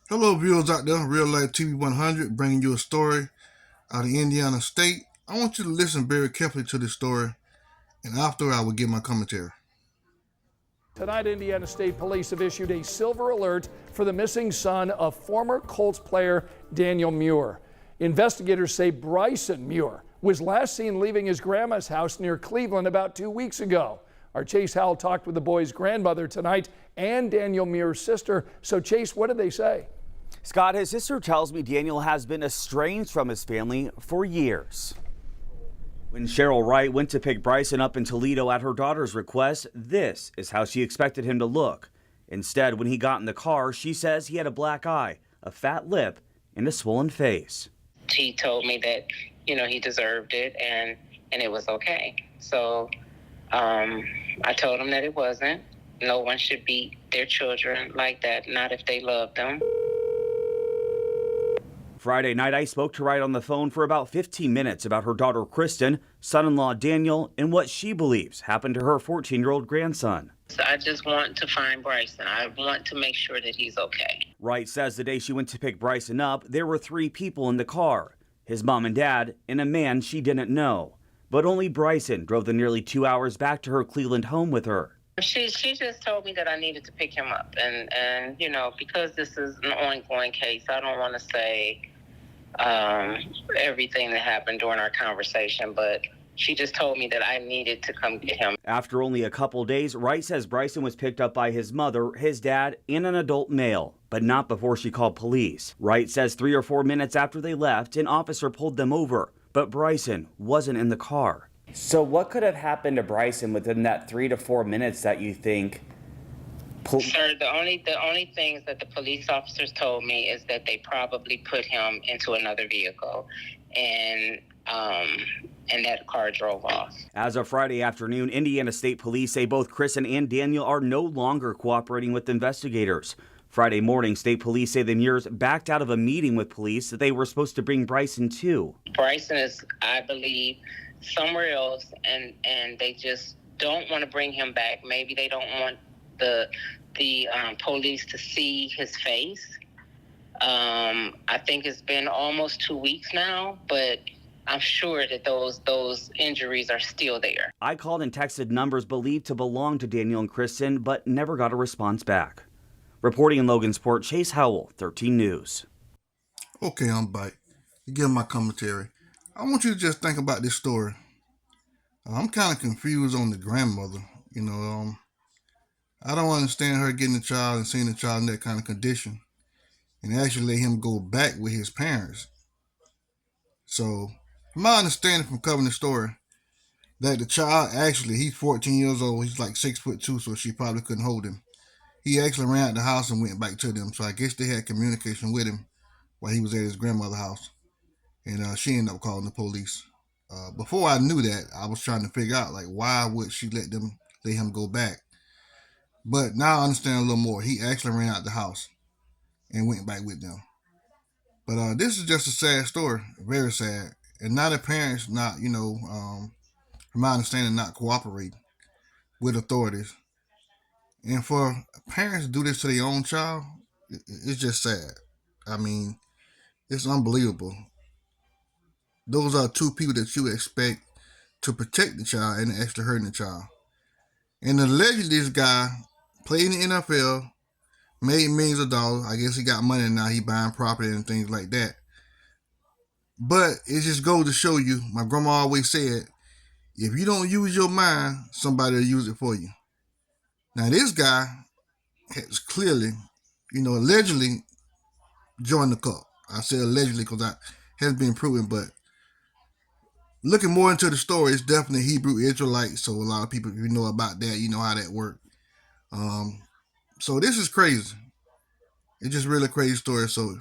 Hello, viewers out there. Real Life TV 100 bringing you a story out of Indiana State. I want you to listen very carefully to this story, and after I will give my commentary. Tonight, Indiana State Police have issued a silver alert for the missing son of former Colts player Daniel Muir. Investigators say Bryson Muir was last seen leaving his grandma's house near Cleveland about 2 weeks ago. Our Chase Howell talked with the boy's grandmother tonight and Daniel Muir's sister. So, Chase, what did they say? Scott, his sister tells me Daniel has been estranged from his family for years. When Cheryl Wright went to pick Bryson up in Toledo at her daughter's request, this is how she expected him to look. Instead, when he got in the car, she says he had a black eye, a fat lip, and a swollen face. He told me that, he deserved it and it was okay. So I told him that it wasn't. No one should beat their children like that, not if they love them. Friday night, I spoke to Wright on the phone for about 15 minutes about her daughter Kristen, son-in-law Daniel, and what she believes happened to her 14-year-old grandson. So I just want to find Bryson. I want to make sure that he's okay. Wright says the day she went to pick Bryson up, there were 3 people in the car, his mom and dad, and a man she didn't know. But only Bryson drove the nearly 2 hours back to her Cleveland home with her. She just told me that I needed to pick him up. And because this is an ongoing case, I don't want to say everything that happened during our conversation, but she just told me that I needed to come get him. After only a couple days, Wright says Bryson was picked up by his mother, his dad, and an adult male, but not before she called police. Wright says 3 or 4 minutes after they left, an officer pulled them over, but Bryson wasn't in the car. So what could have happened to Bryson within that 3 to 4 minutes that you think? Sir, the only things that the police officers told me is that they probably put him into another vehicle, and that car drove off. As of Friday afternoon, Indiana State Police say both Kristen and Daniel are no longer cooperating with investigators. Friday morning, State Police say the Muirs backed out of a meeting with police that they were supposed to bring Bryson to. Bryson is, I believe, somewhere else, and they just don't want to bring him back. Maybe they don't want the police to see his face. I think it's been almost 2 weeks now, but I'm sure that those injuries are still there. I called and texted numbers believed to belong to Daniel and Kristen, but never got a response back. Reporting in Logansport, Chase Howell, 13 News. Okay, I'm back. To give my commentary. I want you to just think about this story. I'm kind of confused on the grandmother. I don't understand her getting the child and seeing the child in that kind of condition and actually let him go back with his parents. So, from my understanding from covering the story, that the child actually, he's 14 years old, he's like 6'2", so she probably couldn't hold him. He actually ran out the house and went back to them, so I guess they had communication with him while he was at his grandmother's house, and she ended up calling the police. Before I knew that, I was trying to figure out, why would she let him go back? But now I understand a little more. He actually ran out the house and went back with them. But this is just a sad story, very sad. And now the parents from my understanding, not cooperating with authorities. And for parents to do this to their own child, it's just sad. I mean, it's unbelievable. Those are 2 people that you expect to protect the child and actually hurting the child. And allegedly this guy played in the NFL, made millions of dollars. I guess he got money now. He buying property and things like that. But it just goes to show you, my grandma always said, if you don't use your mind, somebody will use it for you. Now this guy has clearly, allegedly joined the cult. I say allegedly because it hasn't been proven, but looking more into the story, it's definitely Hebrew Israelite. So a lot of people, if you know about that, you know how that worked. So this is crazy. It's just really crazy story. So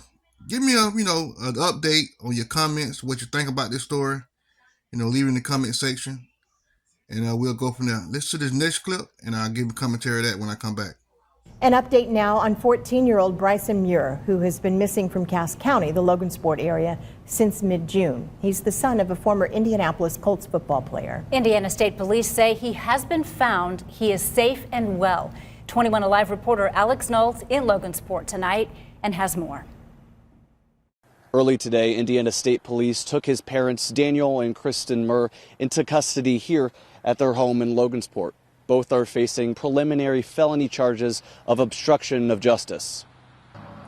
give me an update on your comments, what you think about this story. Leave in the comment section, and we'll go from there. Listen to this next clip, and I'll give a commentary of that when I come back. An update now on 14-year-old Bryson Muir, who has been missing from Cass County, the Logansport area, since mid-June. He's the son of a former Indianapolis Colts football player. Indiana State Police say he has been found. He is safe and well. 21 Alive reporter Alex Knowles in Logansport tonight. and has more. Early today, Indiana State Police took his parents, Daniel and Kristen Murr, into custody here at their home in Logansport. Both are facing preliminary felony charges of obstruction of justice.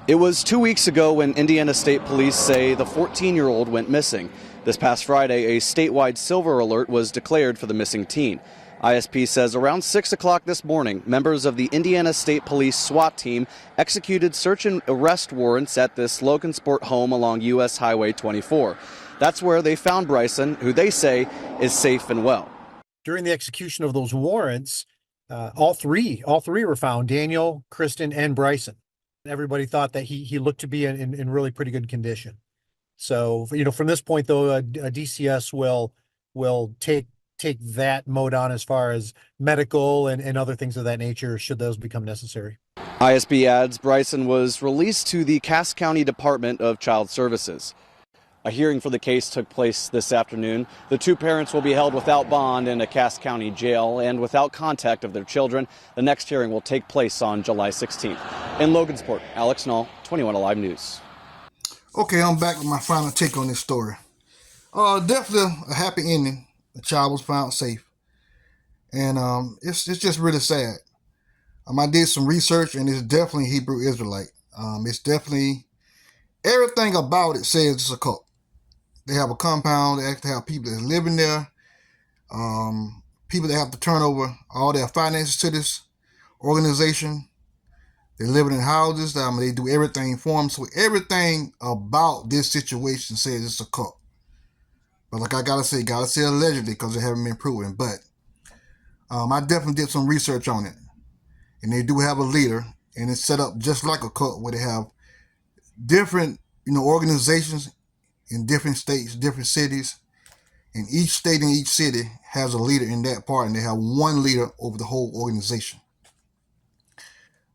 It was 2 weeks ago when Indiana State Police say the 14-year-old went missing. This past Friday, a statewide silver alert was declared for the missing teen. ISP says around 6 o'clock this morning, members of the Indiana State Police SWAT team executed search and arrest warrants at this Logansport home along U.S. Highway 24. That's where they found Bryson, who they say is safe and well. During the execution of those warrants, all three were found, Daniel, Kristen, and Bryson. Everybody thought that he looked to be in really pretty good condition. So, from this point, though, a DCS will take that mode on as far as medical and other things of that nature, should those become necessary. ISB adds Bryson was released to the Cass County Department of Child Services. A hearing for the case took place this afternoon. The two parents will be held without bond in a Cass County jail and without contact of their children. The next hearing will take place on July 16th. In Logansport, Alex Knoll, 21 Alive News. Okay, I'm back with my final take on this story. Definitely a happy ending. The child was found safe. And it's just really sad. I did some research, and it's definitely Hebrew Israelite. It's definitely, everything about it says it's a cult. They have a compound. They actually have people that live in there. People that have to turn over all their finances to this organization. They're living in houses. They do everything for them. So everything about this situation says it's a cult. But like I gotta say allegedly, because it haven't been proven. But I definitely did some research on it. And they do have a leader. And it's set up just like a cult, where they have different organizations in different states, different cities. And each state and each city has a leader in that part, and they have one leader over the whole organization.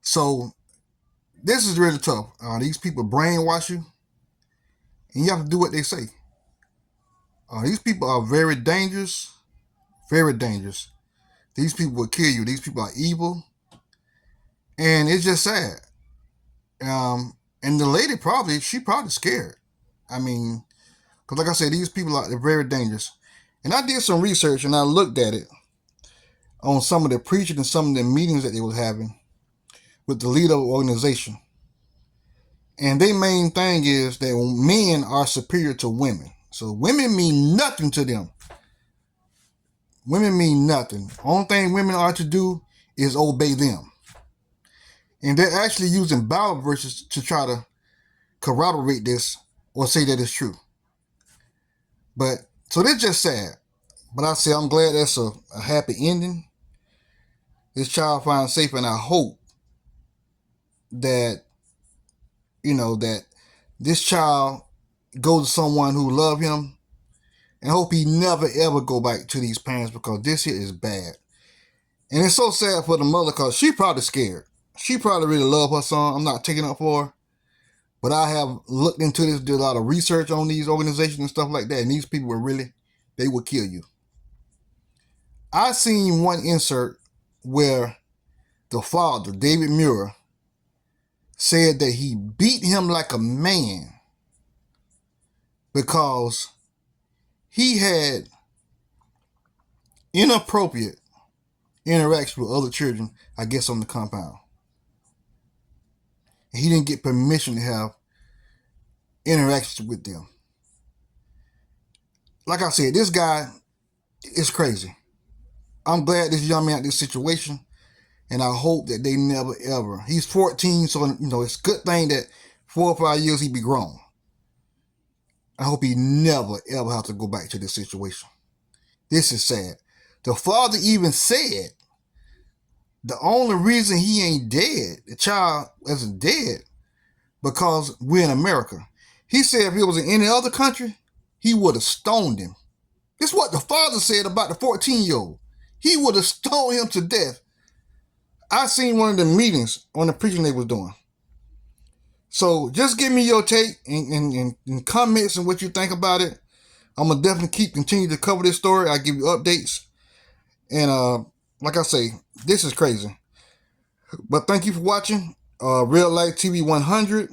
So this is really tough. These people brainwash you, and you have to do what they say. These people are very dangerous, very dangerous. These people will kill you. These people are evil, and it's just sad. And the lady probably scared. Because like I said, these people they're very dangerous. And I did some research, and I looked at it on some of the preaching and some of the meetings that they was having with the leader of the organization. And their main thing is that men are superior to women. So women mean nothing to them. Women mean nothing. Only thing women are to do is obey them. And they're actually using Bible verses to try to corroborate this or say that it's true. But, so that's just sad. But I say I'm glad that's a happy ending. This child finds safe, and I hope that, that this child goes to someone who love him, and hope he never ever go back to these parents, because this here is bad. And it's so sad for the mother, because she probably scared. She probably really love her son. I'm not taking up for her. But I have looked into this, did a lot of research on these organizations and stuff like that. And these people they will kill you. I seen one insert where the father, David Muir, said that he beat him like a man because he had inappropriate interaction with other children, I guess, on the compound. He didn't get permission to have interactions with them. Like I said, this guy is crazy. I'm glad this young man had this situation, and I hope that they never ever. He's 14, so it's a good thing that 4 or 5 years he be grown. I hope he never ever have to go back to this situation. This is sad. The father even said the only reason he ain't dead, the child isn't dead, because we're in America. He said if it was in any other country, he would have stoned him. This is what the father said about the 14-year-old. He would have stoned him to death. I seen one of the meetings on the preaching they was doing. So just give me your take and comments and what you think about it. I'm going to definitely continue to cover this story. I'll give you updates. And like I say, this is crazy. But thank you for watching Real Life TV 100.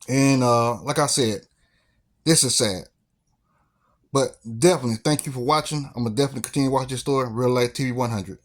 And like I said, this is sad. But definitely, thank you for watching. I'm going to definitely continue watching this story. Real Life TV 100.